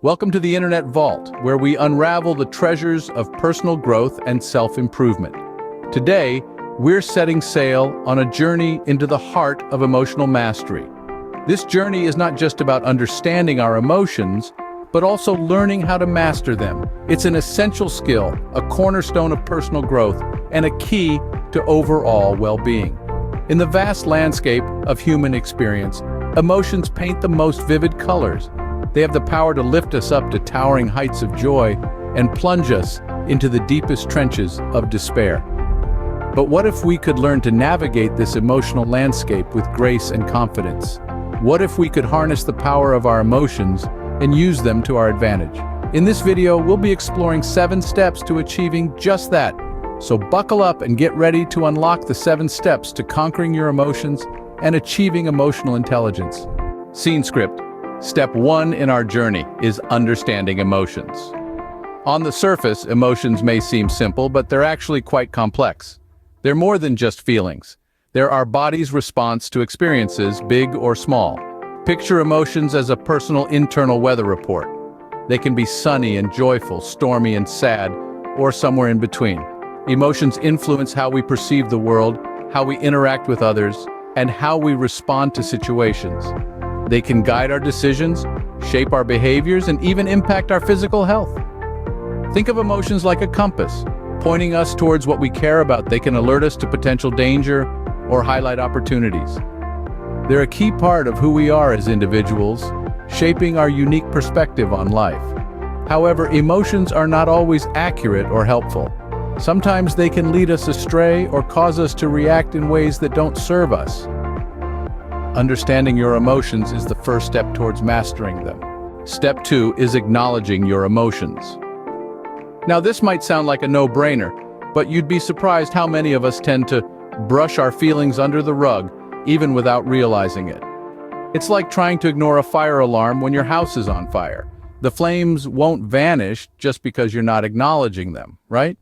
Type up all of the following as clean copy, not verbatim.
Welcome to the Internet Vault, where we unravel the treasures of personal growth and self-improvement. Today, we're setting sail on a journey into the heart of emotional mastery. This journey is not just about understanding our emotions, but also learning how to master them. It's an essential skill, a cornerstone of personal growth, and a key to overall well-being. In the vast landscape of human experience, emotions paint the most vivid colors. They have the power to lift us up to towering heights of joy and plunge us into the deepest trenches of despair. But what if we could learn to navigate this emotional landscape with grace and confidence? What if we could harness the power of our emotions and use them to our advantage? In this video, we'll be exploring 7 steps to achieving just that. So buckle up and get ready to unlock the 7 steps to conquering your emotions and achieving emotional intelligence. Scene script. Step 1 in our journey is understanding emotions. On the surface, emotions may seem simple, but they're actually quite complex. They're more than just feelings. They're our body's response to experiences, big or small. Picture emotions as a personal internal weather report. They can be sunny and joyful, stormy and sad, or somewhere in between. Emotions influence how we perceive the world, how we interact with others, and how we respond to situations. They can guide our decisions, shape our behaviors, and even impact our physical health. Think of emotions like a compass, pointing us towards what we care about. They can alert us to potential danger or highlight opportunities. They're a key part of who we are as individuals, shaping our unique perspective on life. However, emotions are not always accurate or helpful. Sometimes they can lead us astray or cause us to react in ways that don't serve us. Understanding your emotions is the first step towards mastering them. Step 2 is acknowledging your emotions. Now, this might sound like a no-brainer, but you'd be surprised how many of us tend to brush our feelings under the rug, even without realizing it. It's like trying to ignore a fire alarm when your house is on fire. The flames won't vanish just because you're not acknowledging them, right?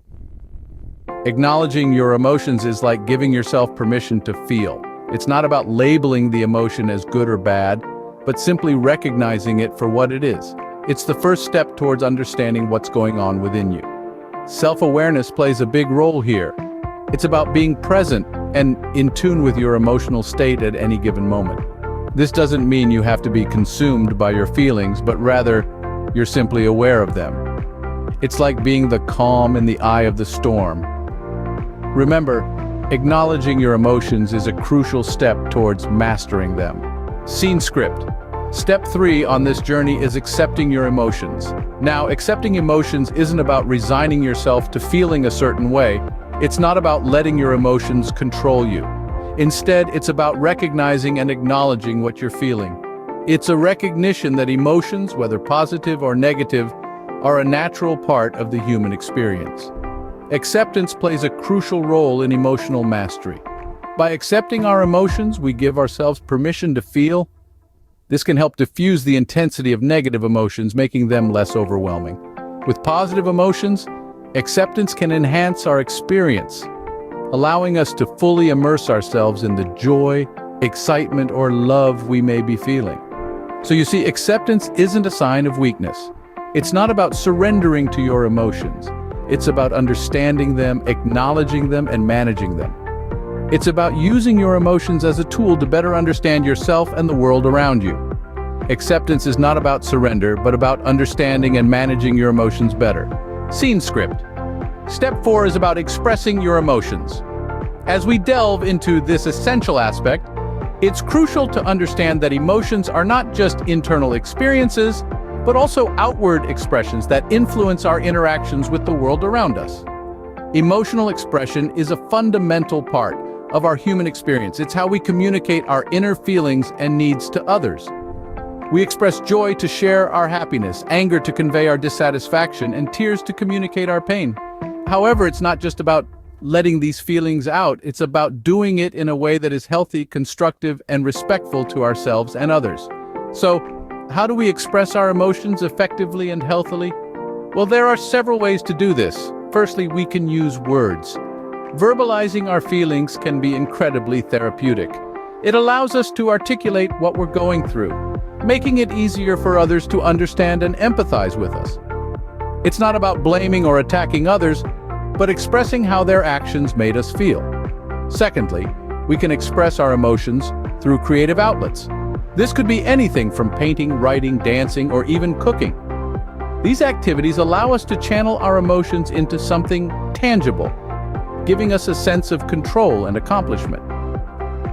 Acknowledging your emotions is like giving yourself permission to feel. It's not about labeling the emotion as good or bad, but simply recognizing it for what it is. It's the first step towards understanding what's going on within you. Self-awareness plays a big role here. It's about being present and in tune with your emotional state at any given moment. This doesn't mean you have to be consumed by your feelings, but rather, you're simply aware of them. It's like being the calm in the eye of the storm. Remember, acknowledging your emotions is a crucial step towards mastering them. Scene script. Step 3 on this journey is accepting your emotions. Now, accepting emotions isn't about resigning yourself to feeling a certain way. It's not about letting your emotions control you. Instead, it's about recognizing and acknowledging what you're feeling. It's a recognition that emotions, whether positive or negative, are a natural part of the human experience. Acceptance plays a crucial role in emotional mastery. By accepting our emotions, we give ourselves permission to feel. This can help diffuse the intensity of negative emotions, making them less overwhelming. With positive emotions, acceptance can enhance our experience, allowing us to fully immerse ourselves in the joy, excitement, or love we may be feeling. So you see, acceptance isn't a sign of weakness. It's not about surrendering to your emotions. It's about understanding them, acknowledging them, and managing them. It's about using your emotions as a tool to better understand yourself and the world around you. Acceptance is not about surrender, but about understanding and managing your emotions better. Scene script. Step 4 is about expressing your emotions. As we delve into this essential aspect, it's crucial to understand that emotions are not just internal experiences, but also outward expressions that influence our interactions with the world around us. Emotional expression is a fundamental part of our human experience. It's how we communicate our inner feelings and needs to others. We express joy to share our happiness, anger to convey our dissatisfaction, and tears to communicate our pain. However, it's not just about letting these feelings out. It's about doing it in a way that is healthy, constructive, and respectful to ourselves and others. So, how do we express our emotions effectively and healthily? Well, there are several ways to do this. Firstly, we can use words. Verbalizing our feelings can be incredibly therapeutic. It allows us to articulate what we're going through, making it easier for others to understand and empathize with us. It's not about blaming or attacking others, but expressing how their actions made us feel. Secondly, we can express our emotions through creative outlets. This could be anything from painting, writing, dancing, or even cooking. These activities allow us to channel our emotions into something tangible, giving us a sense of control and accomplishment.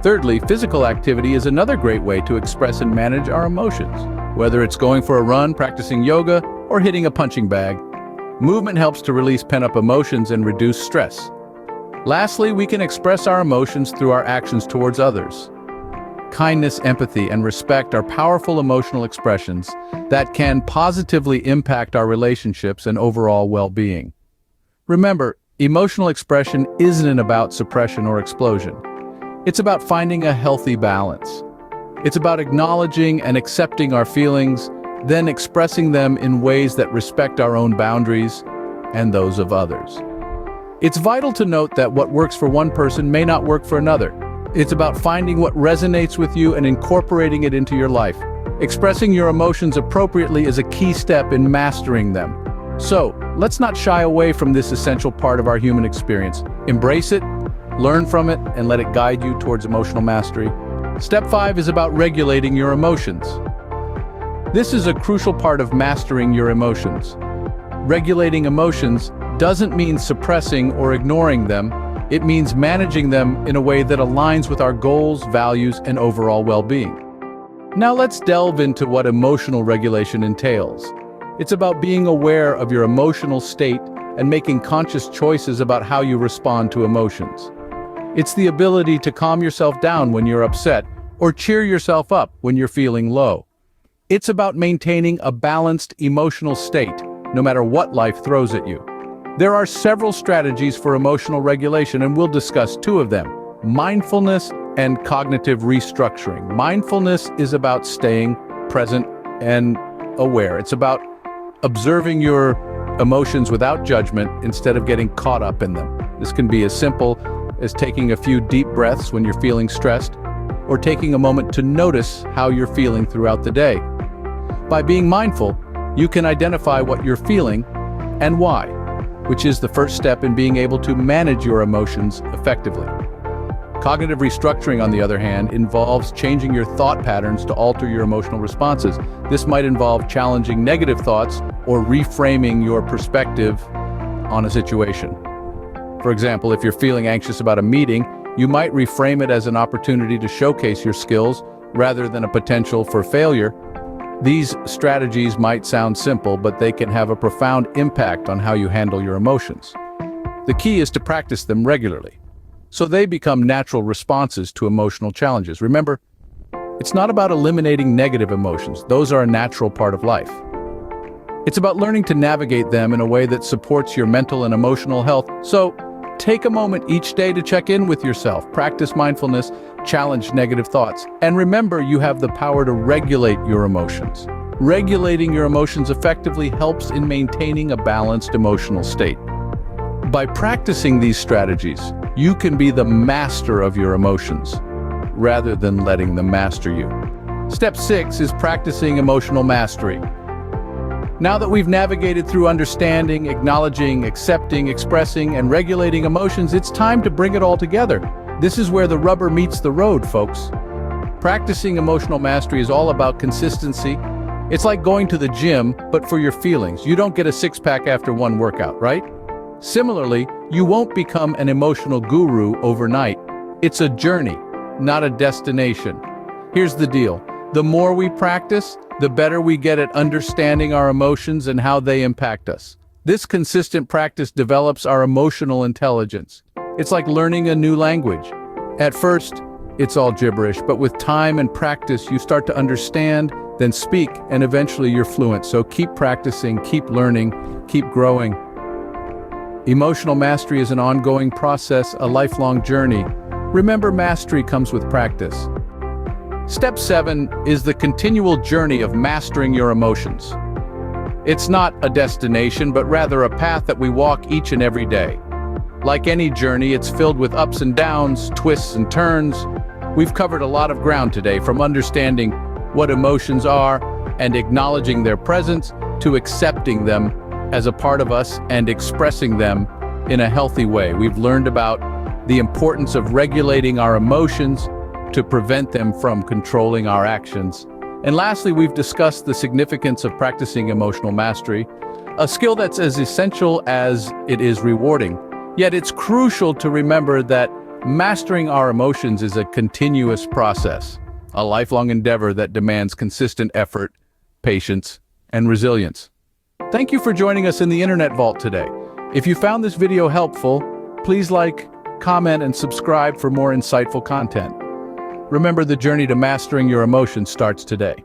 Thirdly, physical activity is another great way to express and manage our emotions. Whether it's going for a run, practicing yoga, or hitting a punching bag, movement helps to release pent-up emotions and reduce stress. Lastly, we can express our emotions through our actions towards others. Kindness, empathy, and respect are powerful emotional expressions that can positively impact our relationships and overall well-being. Remember, emotional expression isn't about suppression or explosion. It's about finding a healthy balance. It's about acknowledging and accepting our feelings, then expressing them in ways that respect our own boundaries and those of others. It's vital to note that what works for one person may not work for another. It's about finding what resonates with you and incorporating it into your life. Expressing your emotions appropriately is a key step in mastering them. So, let's not shy away from this essential part of our human experience. Embrace it, learn from it, and let it guide you towards emotional mastery. Step 5 is about regulating your emotions. This is a crucial part of mastering your emotions. Regulating emotions doesn't mean suppressing or ignoring them. It means managing them in a way that aligns with our goals, values, and overall well-being. Now let's delve into what emotional regulation entails. It's about being aware of your emotional state and making conscious choices about how you respond to emotions. It's the ability to calm yourself down when you're upset or cheer yourself up when you're feeling low. It's about maintaining a balanced emotional state, no matter what life throws at you. There are several strategies for emotional regulation, and we'll discuss two of them: mindfulness and cognitive restructuring. Mindfulness is about staying present and aware. It's about observing your emotions without judgment instead of getting caught up in them. This can be as simple as taking a few deep breaths when you're feeling stressed, or taking a moment to notice how you're feeling throughout the day. By being mindful, you can identify what you're feeling and why, which is the first step in being able to manage your emotions effectively. Cognitive restructuring, on the other hand, involves changing your thought patterns to alter your emotional responses. This might involve challenging negative thoughts or reframing your perspective on a situation. For example, if you're feeling anxious about a meeting, you might reframe it as an opportunity to showcase your skills rather than a potential for failure. These strategies might sound simple, but they can have a profound impact on how you handle your emotions. The key is to practice them regularly, so they become natural responses to emotional challenges. Remember, it's not about eliminating negative emotions. Those are a natural part of life. It's about learning to navigate them in a way that supports your mental and emotional health. So, take a moment each day to check in with yourself, practice mindfulness, challenge negative thoughts, and remember you have the power to regulate your emotions. Regulating your emotions effectively helps in maintaining a balanced emotional state. By practicing these strategies, you can be the master of your emotions, rather than letting them master you. Step 6 is practicing emotional mastery. Now that we've navigated through understanding, acknowledging, accepting, expressing, and regulating emotions, it's time to bring it all together. This is where the rubber meets the road, folks. Practicing emotional mastery is all about consistency. It's like going to the gym, but for your feelings. You don't get a six-pack after one workout, right? Similarly, you won't become an emotional guru overnight. It's a journey, not a destination. Here's the deal. The more we practice, the better we get at understanding our emotions and how they impact us. This consistent practice develops our emotional intelligence. It's like learning a new language. At first, it's all gibberish, but with time and practice, you start to understand, then speak, and eventually you're fluent. So keep practicing, keep learning, keep growing. Emotional mastery is an ongoing process, a lifelong journey. Remember, mastery comes with practice. Step 7 is the continual journey of mastering your emotions. It's not a destination, but rather a path that we walk each and every day. Like any journey, it's filled with ups and downs, twists and turns. We've covered a lot of ground today, from understanding what emotions are, and acknowledging their presence, to accepting them as a part of us and expressing them in a healthy way. We've learned about the importance of regulating our emotions to prevent them from controlling our actions. And lastly, we've discussed the significance of practicing emotional mastery, a skill that's as essential as it is rewarding. Yet it's crucial to remember that mastering our emotions is a continuous process, a lifelong endeavor that demands consistent effort, patience, and resilience. Thank you for joining us in the Internet Vault today. If you found this video helpful, please like, comment, and subscribe for more insightful content. Remember, the journey to mastering your emotions starts today.